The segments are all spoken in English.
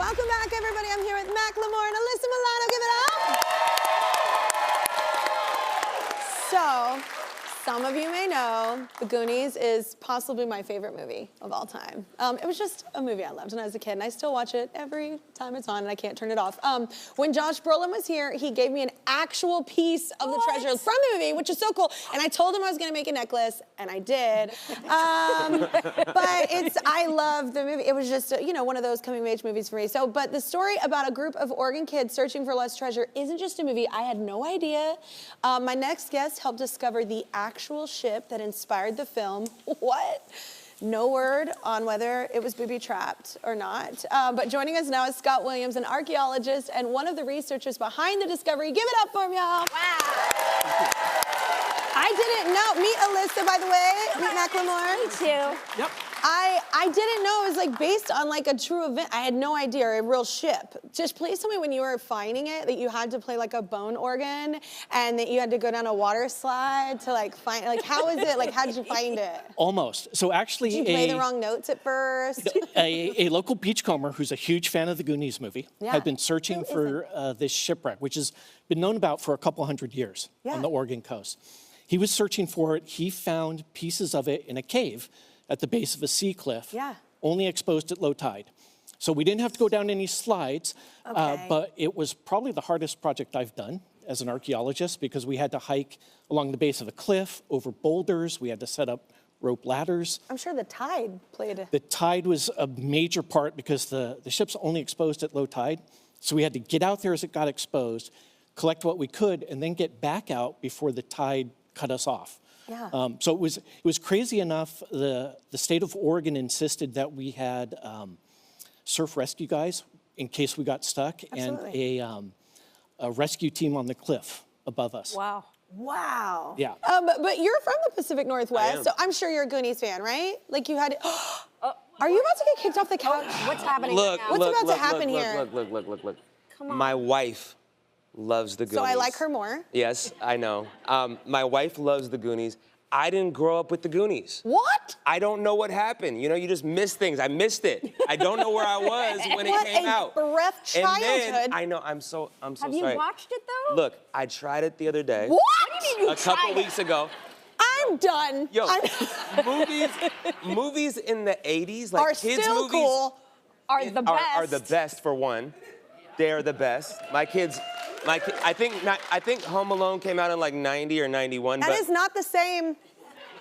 Welcome back, everybody. I'm here with Macklemore and Alyssa Milano. Give it up. So, some of you may know The Goonies is possibly my favorite movie of all time. It was just a movie I loved when I was a kid, and I still watch it every time it's on, and I can't turn it off. When Josh Brolin was here, he gave me an actual piece of the treasure from the movie, which is so cool. And I told him I was gonna make a necklace, and I did. But I love the movie. It was just, one of those coming-of-age movies for me. But the story about a group of Oregon kids searching for lost treasure isn't just a movie. I had no idea. My next guest helped discover the actual ship that inspired the film. What? No word on whether it was booby-trapped or not. But joining us now is Scott Williams, an archaeologist and one of the researchers behind the discovery. Give it up for him, y'all. Wow. I didn't know. Meet Alyssa, by the way. Meet Macklemore. Me too. Yep. I didn't know it was based on a true event. I had no idea, a real ship. Just please tell me when you were finding it that you had to play a bone organ and that you had to go down a water slide to find, how is it? How did you find it? Almost. So actually, did you play the wrong notes at first? a local beachcomber who's a huge fan of the Goonies movie had been searching Who for this shipwreck, which has been known about for a couple hundred years on the Oregon coast. He was searching for it. He found pieces of it in a cave at the base of a sea cliff, only exposed at low tide. So we didn't have to go down any slides, but it was probably the hardest project I've done as an archaeologist because we had to hike along the base of a cliff, over boulders. We had to set up rope ladders. I'm sure the tide played. The tide was a major part because the ship's only exposed at low tide. So we had to get out there as it got exposed, collect what we could, and then get back out before the tide cut us off. Yeah. So it was crazy enough. The state of Oregon insisted that we had surf rescue guys in case we got stuck, Absolutely. and a rescue team on the cliff above us. Wow. Wow. Yeah. But you're from the Pacific Northwest, so I'm sure you're a Goonies fan, right? You had. Are you about to get kicked off the couch? What's happening Look, now? What's look, about to look, happen look, here? Look. Come on. My wife loves the Goonies. So I like her more. Yes, I know. My wife loves the Goonies. I didn't grow up with the Goonies. What? I don't know what happened. You just miss things. I missed it. I don't know where I was when it came out. What a bereft And childhood. then, I know, I'm so Have sorry. you watched it though? Look, I tried it the other day. What? What do you mean you A couple tried it? weeks ago. I'm done. Yo, movies in the 80s, are kids still movies, cool. Are the best. are the best for one. They are the best. I think Home Alone came out in 90 or 91. That is not the same.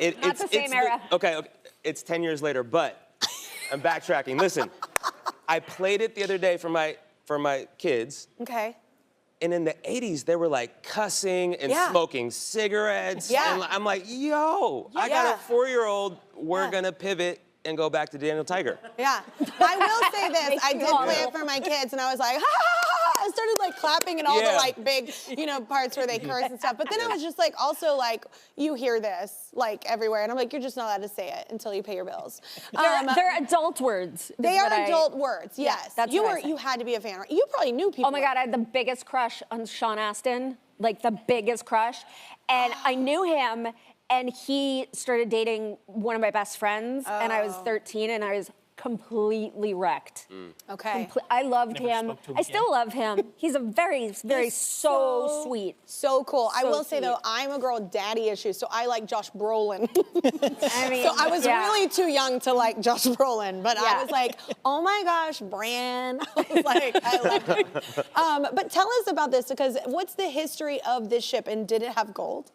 Not the same era. Okay, it's 10 years later, but I'm backtracking. Listen, I played it the other day for my kids. Okay. And in the 80s, they were cussing and smoking cigarettes. Yeah. And I'm like, yo, I got a 4-year-old. We're gonna pivot and go back to Daniel Tiger. Yeah. I will say this. Makes I you did all play it little. for my kids, and I was like, ha, ha, ha, ha. I started clapping and all the big, parts where they curse and stuff. But then I was just also you hear this everywhere, and I'm like, you're just not allowed to say it until you pay your bills. They're adult words. is They are what I- adult words. Yes. that's what I said. You had to be a fan. Right? You probably knew people. Oh my God, I had the biggest crush on Sean Astin, the biggest crush. And I knew him, and he started dating one of my best friends, and I was 13, and I was completely wrecked. Okay. I loved Never him. spoke to him I still love him. He's a very so sweet. So cool. I So will say though, sweet. I'm a girl with daddy issues, so I like Josh Brolin. I mean, So I was yeah. really too young to like Josh Brolin, but I Yeah. was like, oh my gosh, Bran. I was like, I love him. But tell us about this, because what's the history of this ship, and did it have gold?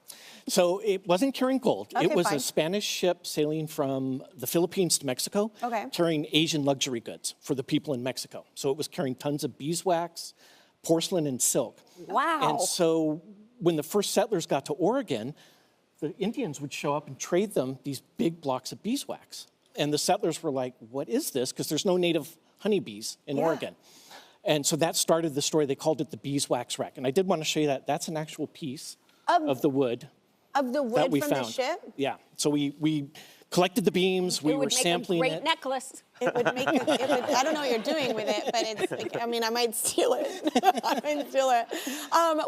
So it wasn't carrying gold. Okay, it was fine. a Spanish ship sailing from the Philippines to Mexico, carrying Asian luxury goods for the people in Mexico. So it was carrying tons of beeswax, porcelain, and silk. Wow. And so when the first settlers got to Oregon, the Indians would show up and trade them these big blocks of beeswax. And the settlers were like, what is this? Because there's no native honeybees in Oregon. And so that started the story. They called it the beeswax wreck. And I did want to show you that. That's an actual piece of the wood. Of the wood that we from found. the ship? Yeah. So we collected the beams. We It were would make sampling a great it. necklace. It would make it would, I don't know what you're doing with it, but it's like, I mean, I might steal it. I might steal it.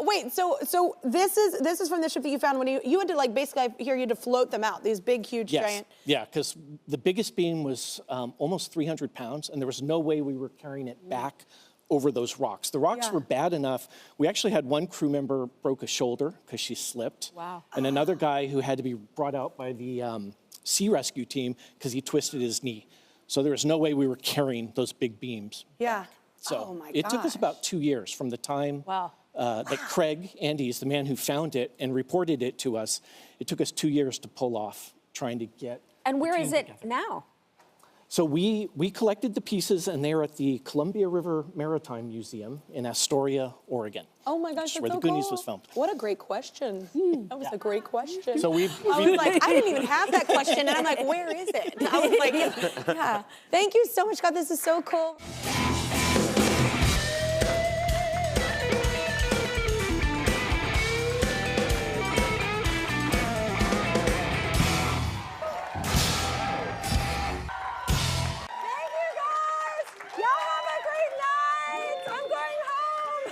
Wait, so this is from the ship that you found when you had to, like, basically, I hear you had to float them out, these big, huge, giant. Yeah, because the biggest beam was almost 300 pounds, and there was no way we were carrying it back over those rocks. The rocks were bad enough. We actually had one crew member broke a shoulder because she slipped. Wow. And another guy who had to be brought out by the sea rescue team because he twisted his knee. So there was no way we were carrying those big beams. Yeah. So oh my it took us gosh. about 2 years from the time that Craig Andes, the man who found it and reported it to us, it took us 2 years to pull off trying to get. And where is it together. now? So we collected the pieces, and they're at the Columbia River Maritime Museum in Astoria, Oregon. Oh my gosh, that's where so the Goonies cool. was filmed. What a great question. That was a great question. So I was like, I didn't even have that question, and I'm like, where is it? And I was like, yeah. Thank you so much, God. This is so cool. Thank you, guys. Y'all have a great night. I'm going home.